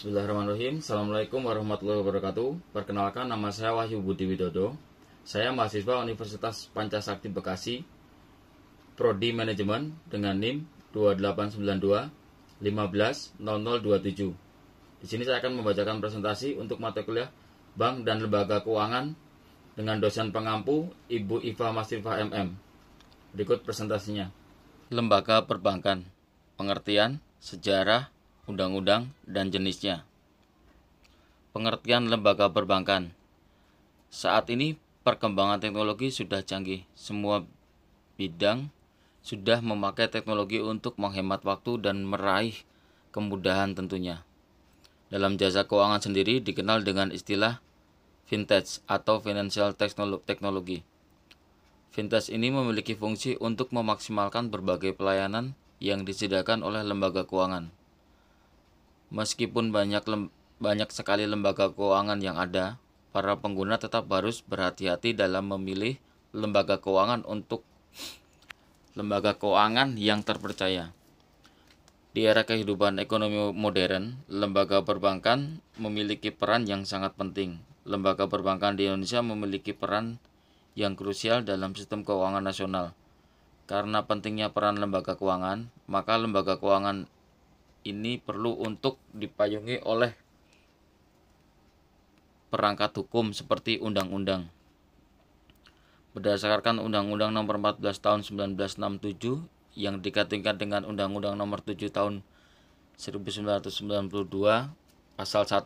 Bismillahirrahmanirrahim. Assalamualaikum warahmatullahi wabarakatuh. Perkenalkan, nama saya Wahyu Budi Widodo. Saya mahasiswa Universitas Pancasakti Bekasi, Prodi Manajemen dengan NIM 2892 150027. Di sini saya akan membacakan presentasi untuk mata kuliah Bank dan Lembaga Keuangan dengan dosen pengampu Ibu Iva Masrifah MM. Berikut presentasinya. Lembaga perbankan, pengertian, sejarah, undang-undang, dan jenisnya. Pengertian lembaga perbankan. Saat ini perkembangan teknologi sudah canggih. Semua bidang sudah memakai teknologi untuk menghemat waktu dan meraih kemudahan tentunya. Dalam jasa keuangan sendiri dikenal dengan istilah fintech atau financial technology. Fintech ini memiliki fungsi untuk memaksimalkan berbagai pelayanan yang disediakan oleh lembaga keuangan. Meskipun banyak sekali lembaga keuangan yang ada, para pengguna tetap harus berhati-hati dalam memilih lembaga keuangan yang terpercaya. Di era kehidupan ekonomi modern, lembaga perbankan memiliki peran yang sangat penting. Lembaga perbankan di Indonesia memiliki peran yang krusial dalam sistem keuangan nasional. Karena pentingnya peran lembaga keuangan, maka lembaga keuangan ini perlu untuk dipayungi oleh perangkat hukum seperti undang-undang. Berdasarkan Undang-Undang Nomor 14 Tahun 1967 yang dikaitkan dengan Undang-Undang Nomor 7 Tahun 1992 Pasal 1.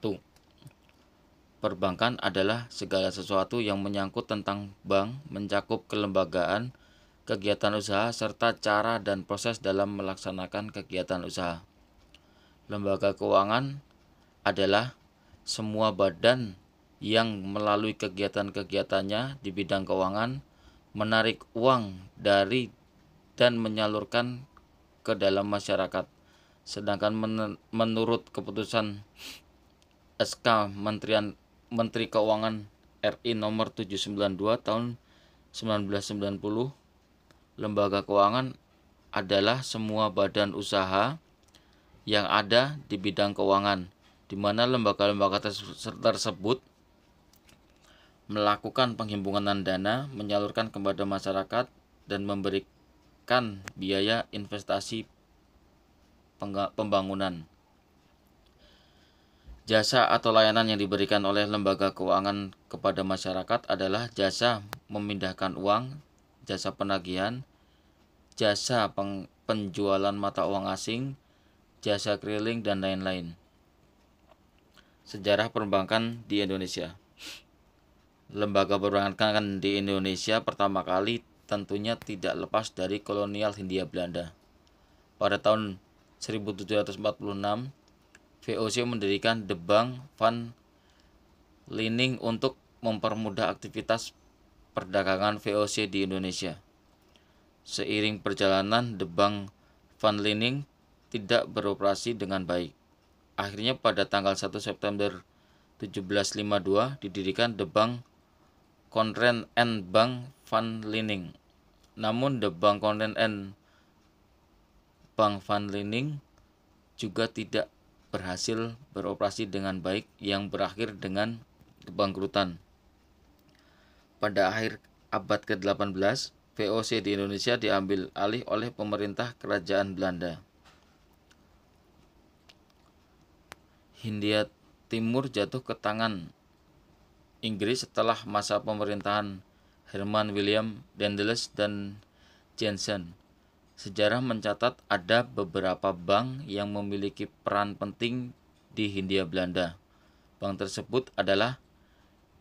Perbankan adalah segala sesuatu yang menyangkut tentang bank, mencakup kelembagaan, kegiatan usaha, serta cara dan proses dalam melaksanakan kegiatan usaha. Lembaga keuangan adalah semua badan yang melalui kegiatan-kegiatannya di bidang keuangan menarik uang dari dan menyalurkan ke dalam masyarakat. Sedangkan menurut keputusan SK Menteri Keuangan RI nomor 792 tahun 1990, lembaga keuangan adalah semua badan usaha yang ada di bidang keuangan, di mana lembaga-lembaga tersebut melakukan penghimpunan dana, menyalurkan kepada masyarakat, dan memberikan biaya investasi pembangunan. Jasa atau layanan yang diberikan oleh lembaga keuangan kepada masyarakat adalah jasa memindahkan uang, jasa penagihan, jasa penjualan mata uang asing, jasa keliling, dan lain-lain. Sejarah perbankan di Indonesia. Lembaga perbankan di Indonesia pertama kali tentunya tidak lepas dari kolonial Hindia Belanda. Pada tahun 1746, VOC mendirikan The Bank van Leeuwen untuk mempermudah aktivitas perdagangan VOC di Indonesia. Seiring perjalanan, The Bank van Leeuwen tidak beroperasi dengan baik. Akhirnya pada tanggal 1 September 1752 didirikan The Bank Conrent and Bank van Leeuwen. Namun The Bank Conrent and Bank van Leeuwen juga tidak berhasil beroperasi dengan baik yang berakhir dengan kebangkrutan. Pada akhir abad ke-18, VOC di Indonesia diambil alih oleh pemerintah Kerajaan Belanda. Hindia Timur jatuh ke tangan Inggris setelah masa pemerintahan Herman William Daendels dan Jensen. Sejarah mencatat ada beberapa bank yang memiliki peran penting di Hindia Belanda. Bank tersebut adalah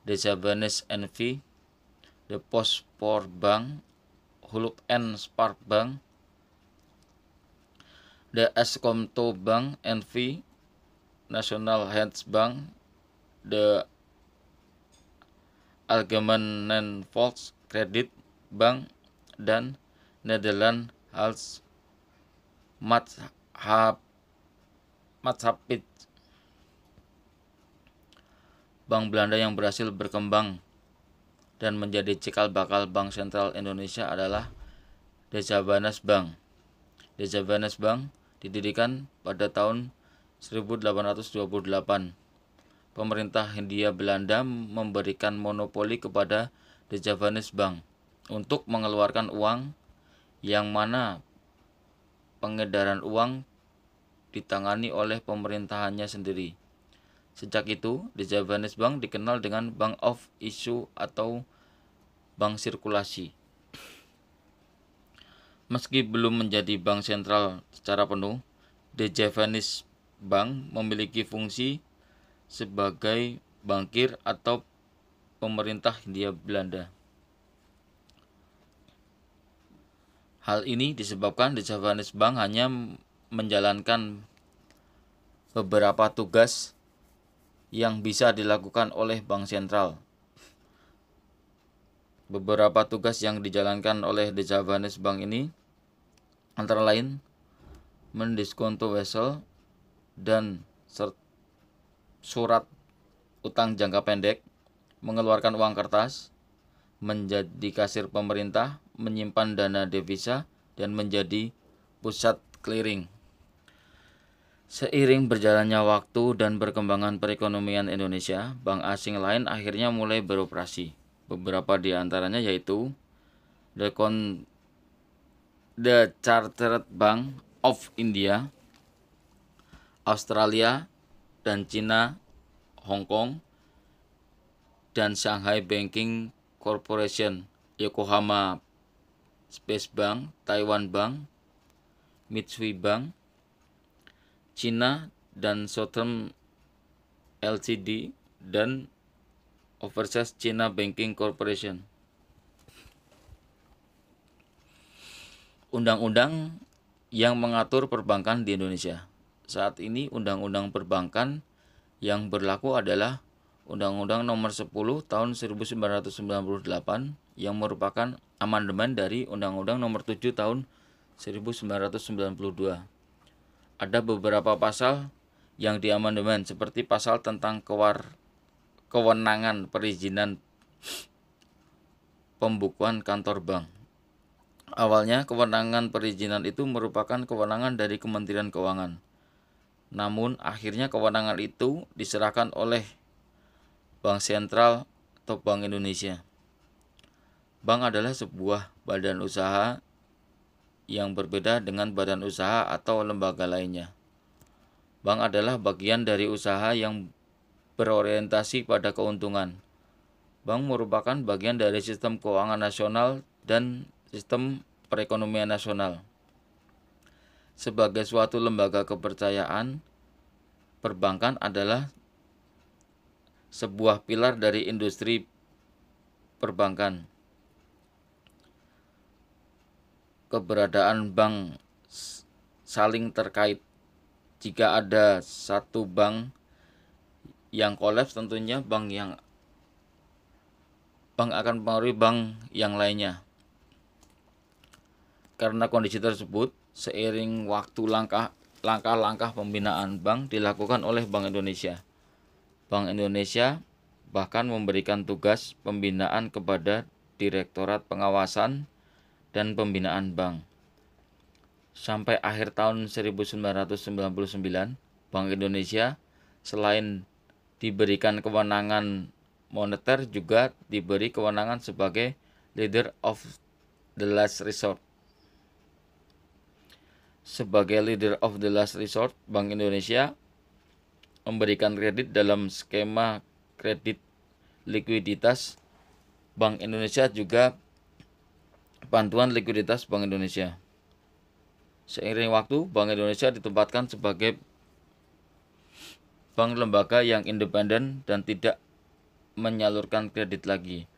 De Zavenes N.V., The Postpoort Bank, Hulp and Spaar Bank, The Eskomto Bank N.V., National Hedge Bank, The Algemene Volkskrediet Bank, dan Nederland Hals Maatschappij. Bank Belanda yang berhasil berkembang dan menjadi cikal bakal Bank Sentral Indonesia adalah De Zavenes Bank. De Zavenes Bank didirikan pada tahun 1828, pemerintah Hindia Belanda memberikan monopoli kepada The Javanese Bank untuk mengeluarkan uang, yang mana pengedaran uang ditangani oleh pemerintahannya sendiri. Sejak itu, The Javanese Bank dikenal dengan Bank of Issue atau bank sirkulasi. Meski belum menjadi bank sentral secara penuh, The Javanese Bank memiliki fungsi sebagai bankir atau pemerintah Hindia Belanda. Hal ini disebabkan The Javanese Bank hanya menjalankan beberapa tugas yang bisa dilakukan oleh bank sentral. Beberapa tugas yang dijalankan oleh The Javanese Bank ini antara lain mendiskonto wesel dan surat utang jangka pendek, mengeluarkan uang kertas, menjadi kasir pemerintah, menyimpan dana devisa, dan menjadi pusat clearing. Seiring berjalannya waktu dan perkembangan perekonomian Indonesia, bank asing lain akhirnya mulai beroperasi. Beberapa di antaranya yaitu The Chartered Bank of India, Australia dan Cina, Hong Kong, dan Shanghai Banking Corporation, Yokohama Space Bank, Taiwan Bank, Mitsui Bank, Cina dan Southern Ltd, dan Overseas China Banking Corporation. Undang-undang yang mengatur perbankan di Indonesia. Saat ini undang-undang perbankan yang berlaku adalah Undang-Undang Nomor 10 Tahun 1998 yang merupakan amandemen dari Undang-Undang Nomor 7 Tahun 1992. Ada beberapa pasal yang diamandemen seperti pasal tentang kewenangan perizinan pembukuan kantor bank. Awalnya kewenangan perizinan itu merupakan kewenangan dari Kementerian Keuangan. Namun akhirnya kewenangan itu diserahkan oleh Bank Sentral atau Bank Indonesia. Bank adalah sebuah badan usaha yang berbeda dengan badan usaha atau lembaga lainnya. Bank adalah bagian dari usaha yang berorientasi pada keuntungan. Bank merupakan bagian dari sistem keuangan nasional dan sistem perekonomian nasional. Sebagai suatu lembaga kepercayaan, perbankan adalah sebuah pilar dari industri perbankan. Keberadaan bank saling terkait. Jika ada satu bank yang kolaps, tentunya bank akan mempengaruhi bank yang lainnya. Karena kondisi tersebut, seiring waktu langkah-langkah pembinaan bank dilakukan oleh Bank Indonesia. Bank Indonesia bahkan memberikan tugas pembinaan kepada Direktorat Pengawasan dan Pembinaan Bank. Sampai akhir tahun 1999, Bank Indonesia selain diberikan kewenangan moneter juga diberi kewenangan sebagai leader of the last resort. Sebagai leader of the last resort, Bank Indonesia memberikan kredit dalam skema kredit likuiditas Bank Indonesia juga bantuan likuiditas Bank Indonesia. Seiring waktu, Bank Indonesia ditempatkan sebagai bank lembaga yang independen dan tidak menyalurkan kredit lagi.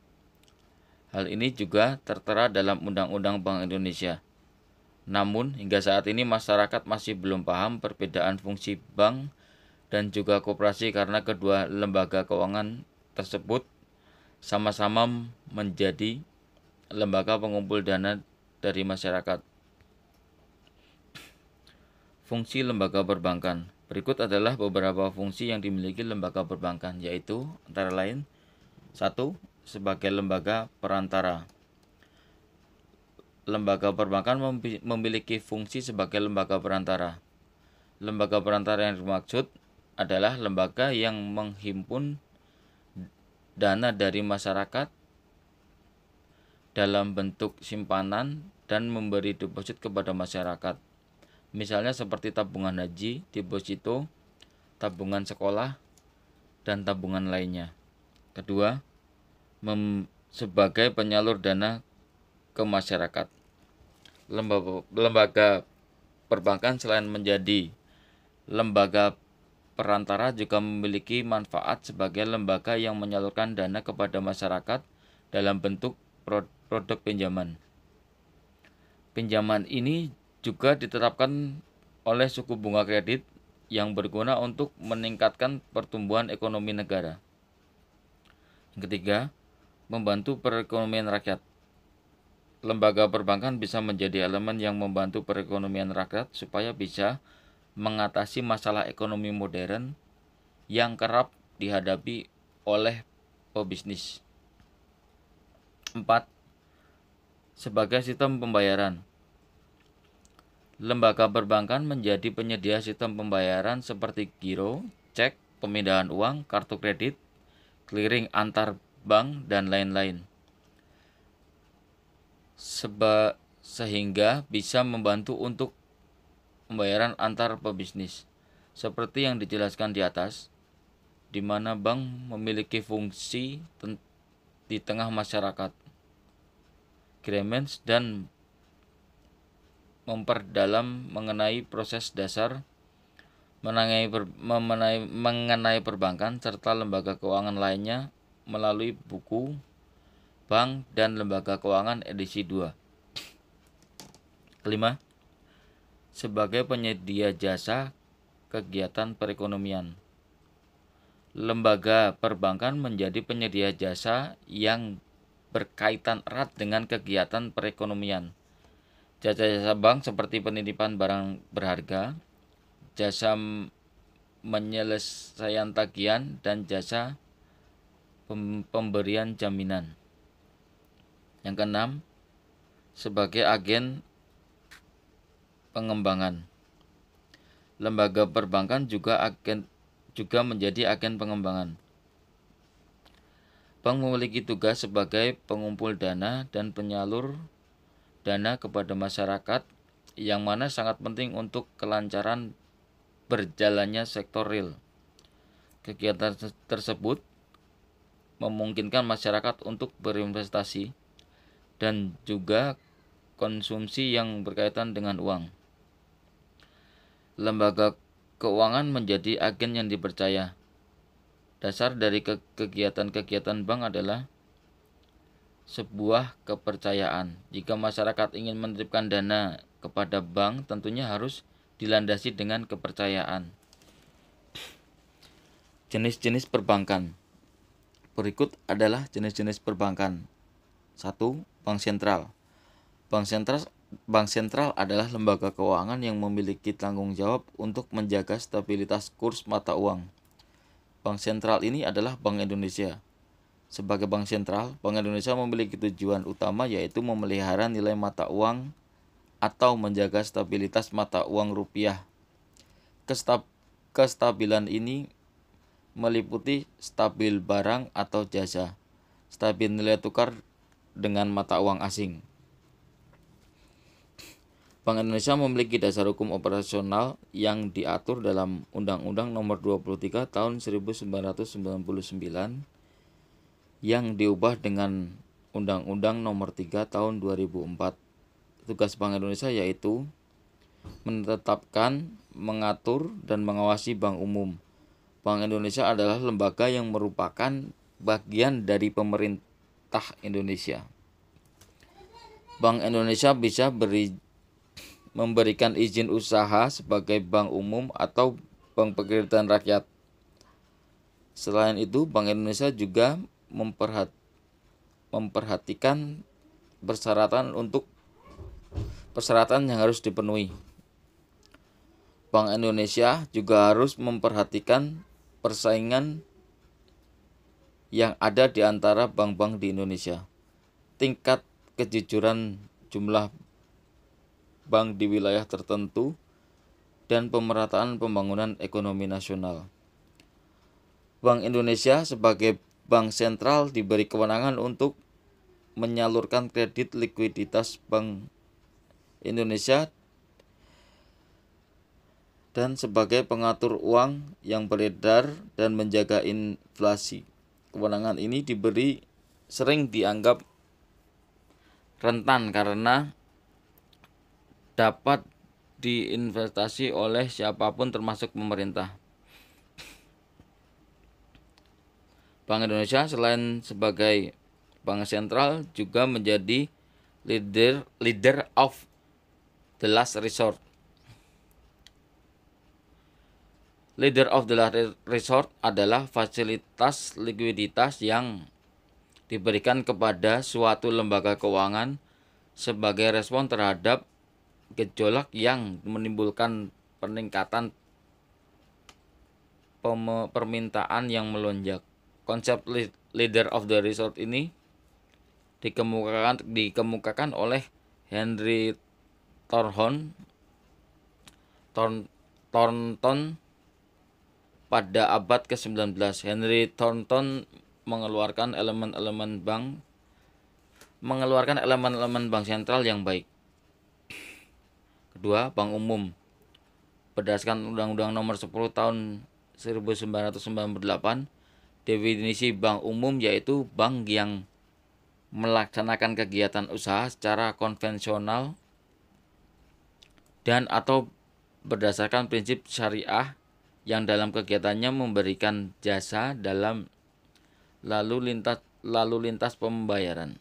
Hal ini juga tertera dalam Undang-Undang Bank Indonesia. Namun, hingga saat ini masyarakat masih belum paham perbedaan fungsi bank dan juga koperasi karena kedua lembaga keuangan tersebut sama-sama menjadi lembaga pengumpul dana dari masyarakat. Fungsi lembaga perbankan. Berikut adalah beberapa fungsi yang dimiliki lembaga perbankan, yaitu antara lain 1. Sebagai lembaga perantara. Lembaga perbankan memiliki fungsi sebagai lembaga perantara. Lembaga perantara yang dimaksud adalah lembaga yang menghimpun dana dari masyarakat dalam bentuk simpanan dan memberi deposit kepada masyarakat. Misalnya seperti tabungan haji, deposito, tabungan sekolah, dan tabungan lainnya. Kedua, sebagai penyalur dana ke masyarakat. Lembaga perbankan selain menjadi lembaga perantara juga memiliki manfaat sebagai lembaga yang menyalurkan dana kepada masyarakat dalam bentuk produk pinjaman. Pinjaman ini juga ditetapkan oleh suku bunga kredit yang berguna untuk meningkatkan pertumbuhan ekonomi negara. Yang ketiga, membantu perekonomian rakyat. Lembaga perbankan bisa menjadi elemen yang membantu perekonomian rakyat supaya bisa mengatasi masalah ekonomi modern yang kerap dihadapi oleh pebisnis. 4. Sebagai sistem pembayaran. Lembaga perbankan menjadi penyedia sistem pembayaran seperti giro, cek, pemindahan uang, kartu kredit, clearing antar bank, dan lain-lain. Sehingga bisa membantu untuk pembayaran antar pebisnis. Seperti yang dijelaskan di atas, di mana bank memiliki fungsi di tengah masyarakat, Gremens, dan memperdalam mengenai proses dasar mengenai perbankan serta lembaga keuangan lainnya melalui buku Bank dan Lembaga Keuangan edisi 2. Kelima, sebagai penyedia jasa kegiatan perekonomian. Lembaga perbankan menjadi penyedia jasa yang berkaitan erat dengan kegiatan perekonomian. Jasa-jasa bank seperti penitipan barang berharga, jasa penyelesaian tagihan, dan jasa pemberian jaminan. Yang keenam, sebagai agen pengembangan. Lembaga perbankan juga menjadi agen pengembangan. Bank memiliki tugas sebagai pengumpul dana dan penyalur dana kepada masyarakat, yang mana sangat penting untuk kelancaran berjalannya sektor real. Kegiatan tersebut memungkinkan masyarakat untuk berinvestasi dan juga konsumsi yang berkaitan dengan uang. Lembaga keuangan menjadi agen yang dipercaya. Dasar dari kegiatan-kegiatan bank adalah sebuah kepercayaan. Jika masyarakat ingin menitipkan dana kepada bank, tentunya harus dilandasi dengan kepercayaan. Jenis-jenis perbankan. Berikut adalah jenis-jenis perbankan. 1. Bank sentral. Bank sentral adalah lembaga keuangan yang memiliki tanggung jawab untuk menjaga stabilitas kurs mata uang. Bank sentral ini adalah Bank Indonesia. Sebagai bank sentral, Bank Indonesia memiliki tujuan utama yaitu memelihara nilai mata uang atau menjaga stabilitas mata uang rupiah. Kestabilan ini meliputi stabil barang atau jasa, stabil nilai tukar dengan mata uang asing. Bank Indonesia memiliki dasar hukum operasional yang diatur dalam Undang-Undang Nomor 23 Tahun 1999 yang diubah dengan Undang-Undang Nomor 3 Tahun 2004. Tugas Bank Indonesia yaitu menetapkan, mengatur, dan mengawasi bank umum. Bank Indonesia adalah lembaga yang merupakan bagian dari pemerintah Indonesia. Bank Indonesia bisa memberikan izin usaha sebagai bank umum atau bank pekreditan rakyat. Selain itu, Bank Indonesia juga memperhatikan persyaratan yang harus dipenuhi. Bank Indonesia juga harus memperhatikan persaingan yang ada di antara bank-bank di Indonesia. Tingkat kejujuran jumlah bank di wilayah tertentu dan pemerataan pembangunan ekonomi nasional. Bank Indonesia sebagai bank sentral diberi kewenangan untuk menyalurkan kredit likuiditas Bank Indonesia dan sebagai pengatur uang yang beredar dan menjaga inflasi. Kewenangan ini sering dianggap rentan karena dapat diinvestasi oleh siapapun termasuk pemerintah. Bank Indonesia selain sebagai bank sentral juga menjadi leader of the last resort. Leader of the last resort adalah fasilitas likuiditas yang diberikan kepada suatu lembaga keuangan sebagai respon terhadap gejolak yang menimbulkan peningkatan permintaan yang melonjak. Konsep leader of the resort ini dikemukakan oleh Henry Thornton pada abad ke-19. Henry Thornton mengeluarkan elemen-elemen bank sentral yang baik. Kedua, bank umum. Berdasarkan Undang-Undang Nomor 10 Tahun 1998, definisi bank umum yaitu bank yang melaksanakan kegiatan usaha secara konvensional dan atau berdasarkan prinsip syariah yang dalam kegiatannya memberikan jasa dalam lalu lintas pembayaran.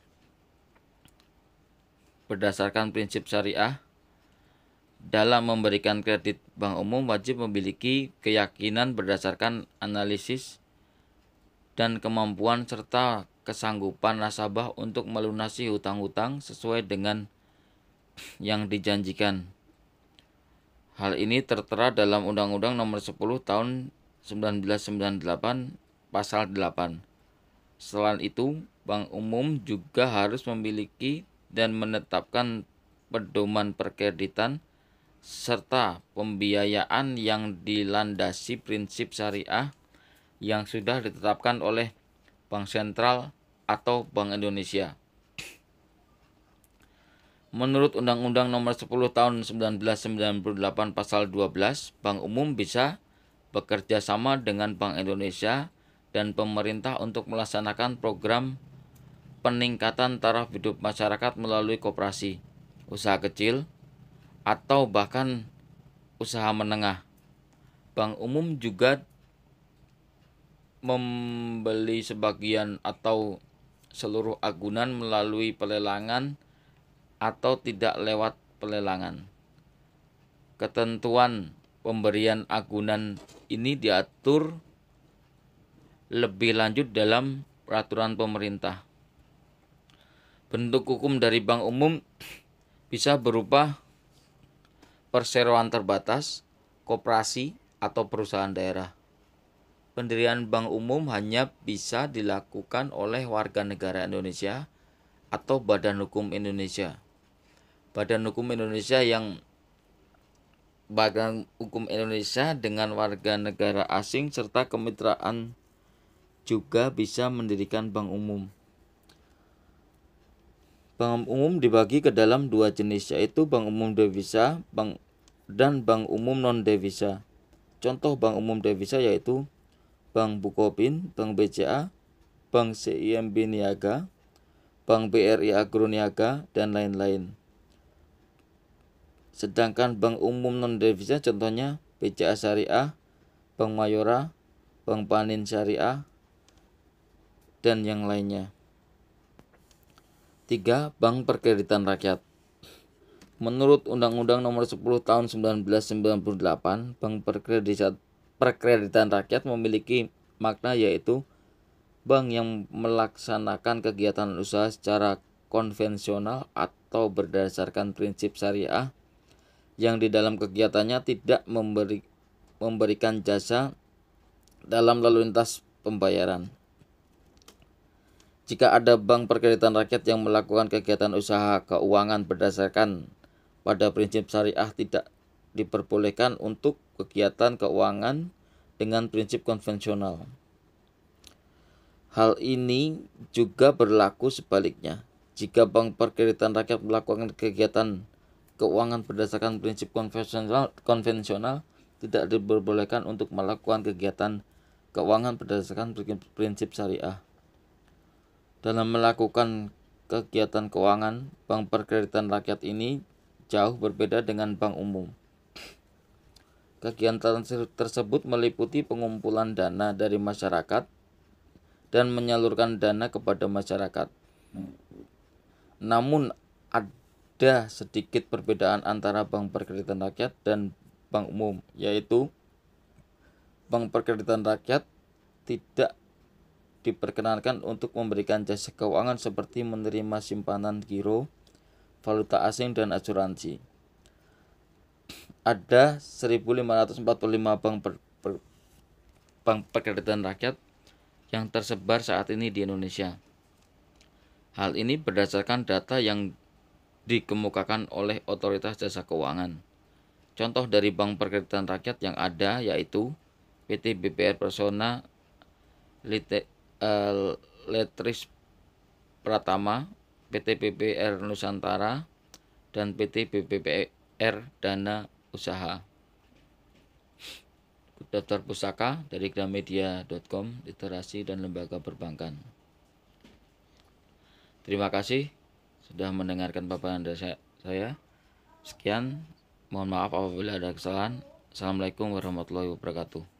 Berdasarkan prinsip syariah, dalam memberikan kredit, bank umum wajib memiliki keyakinan berdasarkan analisis dan kemampuan serta kesanggupan nasabah untuk melunasi hutang-hutang sesuai dengan yang dijanjikan. Hal ini tertera dalam Undang-Undang Nomor 10 Tahun 1998 Pasal 8. Selain itu, bank umum juga harus memiliki dan menetapkan pedoman perkreditan serta pembiayaan yang dilandasi prinsip syariah yang sudah ditetapkan oleh Bank Sentral atau Bank Indonesia. Menurut Undang-Undang Nomor 10 Tahun 1998 Pasal 12, bank umum bisa bekerja sama dengan Bank Indonesia dan pemerintah untuk melaksanakan program peningkatan taraf hidup masyarakat melalui koperasi, usaha kecil, atau bahkan usaha menengah. Bank umum juga membeli sebagian atau seluruh agunan melalui pelelangan atau tidak lewat pelelangan. Ketentuan pemberian agunan ini diatur lebih lanjut dalam peraturan pemerintah. Bentuk hukum dari bank umum bisa berupa perseroan terbatas, koperasi, atau perusahaan daerah. Pendirian bank umum hanya bisa dilakukan oleh warga negara Indonesia atau Badan Hukum Indonesia. Badan Hukum Indonesia dengan warga negara asing serta kemitraan juga bisa mendirikan bank umum. Bank umum dibagi ke dalam dua jenis, yaitu bank umum devisa dan bank umum non-devisa. Contoh bank umum devisa yaitu Bank Bukopin, Bank BCA, Bank CIMB Niaga, Bank BRI Agro Niaga, dan lain-lain. Sedangkan bank umum non-devisa contohnya BCA Syariah, Bank Mayora, Bank Panin Syariah, dan yang lainnya. 3. Bank Perkreditan Rakyat. Menurut Undang-Undang Nomor 10 Tahun 1998, Bank Perkreditan Rakyat memiliki makna yaitu bank yang melaksanakan kegiatan usaha secara konvensional atau berdasarkan prinsip syariah yang di dalam kegiatannya tidak memberikan jasa dalam lalu lintas pembayaran. Jika ada bank perkreditan rakyat yang melakukan kegiatan usaha keuangan berdasarkan pada prinsip syariah tidak diperbolehkan untuk kegiatan keuangan dengan prinsip konvensional. Hal ini juga berlaku sebaliknya. Jika bank perkreditan rakyat melakukan kegiatan keuangan berdasarkan prinsip konvensional, tidak diperbolehkan untuk melakukan kegiatan keuangan berdasarkan prinsip syariah. Dalam melakukan kegiatan keuangan, bank perkreditan rakyat ini jauh berbeda dengan bank umum. Kegiatan tersebut meliputi pengumpulan dana dari masyarakat dan menyalurkan dana kepada masyarakat. Namun ada sedikit perbedaan antara bank perkreditan rakyat dan bank umum, yaitu bank perkreditan rakyat tidak diperkenankan untuk memberikan jasa keuangan seperti menerima simpanan giro, valuta asing, dan asuransi. Ada 1.545 bank perkreditan rakyat yang tersebar saat ini di Indonesia. Hal ini berdasarkan data yang dikemukakan oleh Otoritas Jasa Keuangan. Contoh dari bank perkreditan rakyat yang ada yaitu PT BPR Persona, Letris Pratama, PT BPR Nusantara, dan PT BPR Dana Usaha. Daftar pusaka dari gramedia.com, literasi dan lembaga perbankan. Terima kasih sudah mendengarkan paparan dari saya. Sekian, mohon maaf apabila ada kesalahan. Assalamualaikum warahmatullahi wabarakatuh.